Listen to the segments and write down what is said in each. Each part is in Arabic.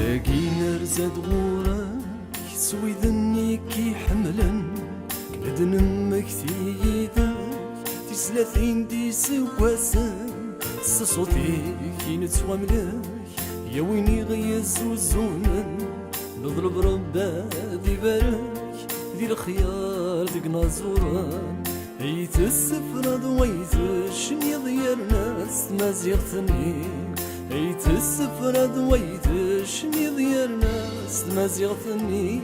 نرزد غورك سويدني كي حملا كبد نمك تيدك تسلاثين دي سواسن صوتي كي نتسوى ملاك يا ويني غيز وزونن نضرب ربا ذي بارك ذي الخيار ذيك نازوران ايت السفرة ضويت الشني ضيال ناس ما زيغتني ايت السفرة ضويت الشني ضيال ناس ما زيغتني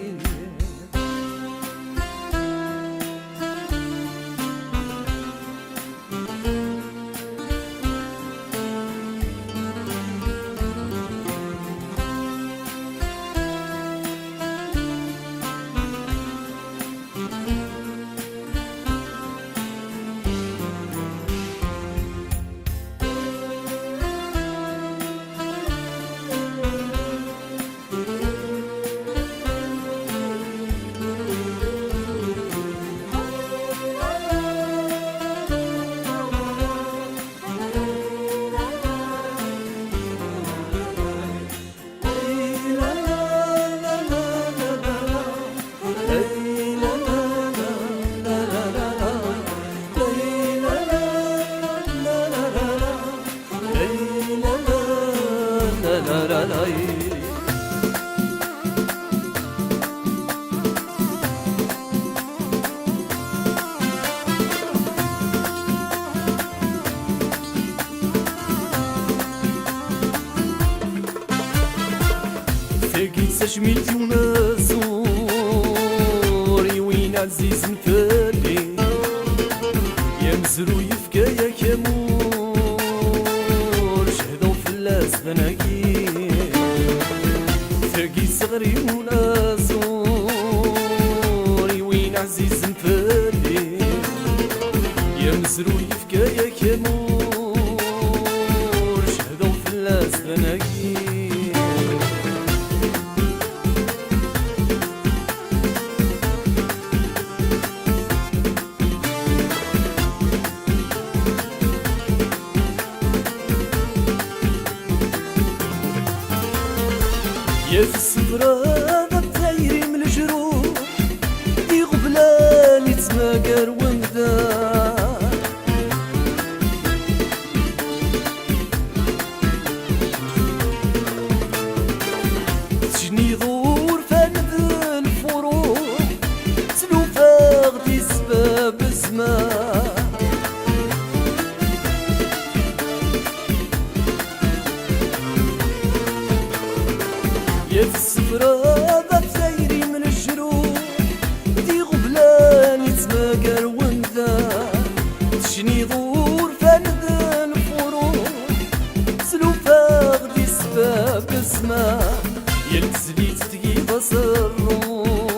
سجميلتي ونازوري وين عزيز مفلي يا مزرو يفكا يا كامور شهدوا في اللاس ذناكي تاقي صغري ونازوري وين عزيز مفلي يا مزرو يفكا يا كامور شهدوا في اللاس ذناكي يا في السفرة بتايري من الجروح دي غبلاني تماقر ومدار تجني ظهور فند الفروح تلوفا غدي سباب الزمان يا في السفرة بتايري من الجروح دي غبلاني تماقر ومدار تجني ظهور فند الفروح سلوفا غدي سباب الزمان يا التزليت تقيبة الروح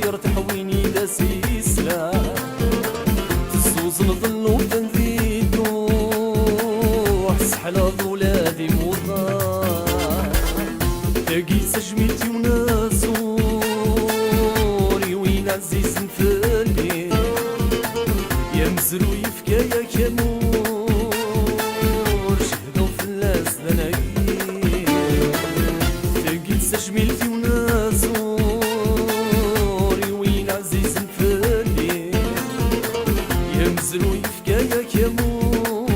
يرتاح ويني داسي سلام تزوز نظل وتنزيد نوح سحلة ولادي موضار تاقي سجميلتي ونازوري وين عزيز مفلي يا مزرو يفكا يا كامور شهدوا في اللاس ذناكي تاقي سجميلتي ونازوري وين عزيز مفلي يا مزرو يفكا يا كامور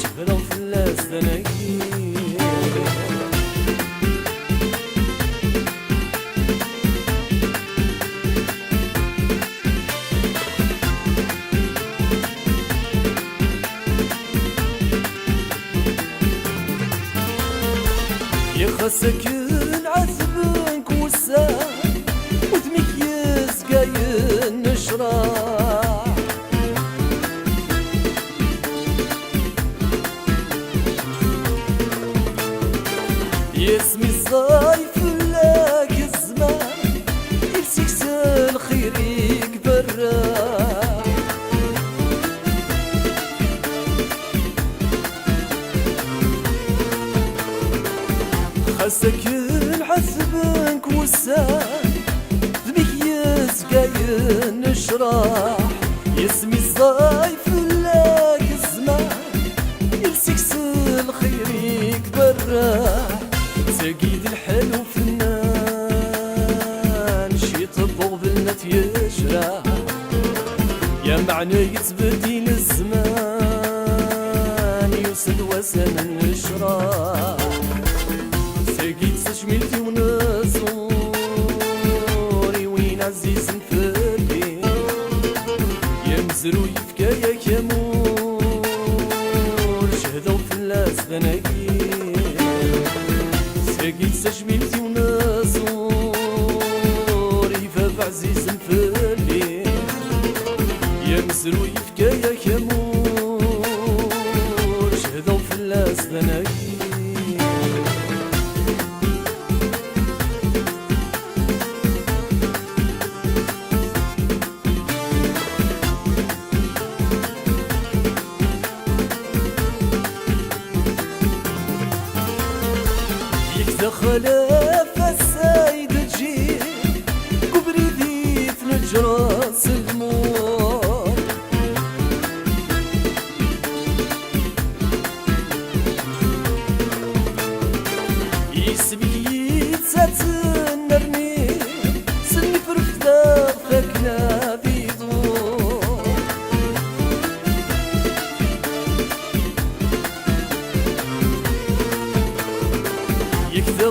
شهدوا في اللاس ذناكي يا خاسك العذبنك وسام وتميز قاين نشرح يا اسمي الصايف لك الزمان يلسكس الخير يكبر خاسك العذبنك وسام تميز قاين نشرح يا اسمي الصايف لك الزمان يلسكس الخير يكبر تقيد الحلو فنان شي طبغ بالنت يجرح يا معنى يتبديل الزمان يوصل وسن الشراح تقيد سجميلتي ونزوري وين عزيز نفلي يا مزرو يفكايا كامور شهدوا في الناس ذناكير تقيد سجميلتي ونزوري فاف عزيز نفلي يا مزرو يفكايا كامور شهدوا في الناس ذناكير خلاف السيد تجي كبري ذيث نجراس المور يسبي يتساتنرني سني فرفدا فاكنا بيضور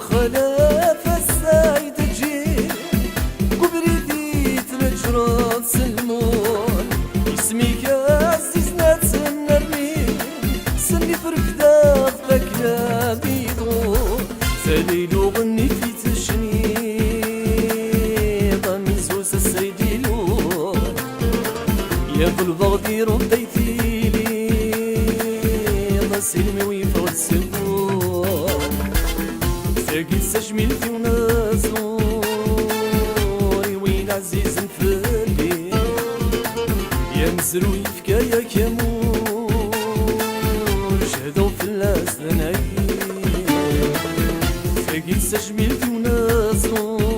خلاف السيد تجي كبري ذيت نجران سلمون اسميك عزيزنا تسنرني سني فرفدا فاكنا بيضون ساليلو غني في تشنيط مزوس السيديلو يا بالبغدي رديتي لي سلمي ويفرد سبون تقيد سجميلتي ونزوري وين عزيز نفلي يا مزرو يفكايا كامور شهدوا في الناس ذناكير تقيد سجميلتي ونزوري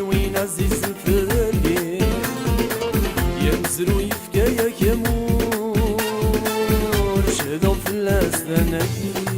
وين عزيز نفلي يا مزرو يفكايا كامور شهدوا في الناس ذناكير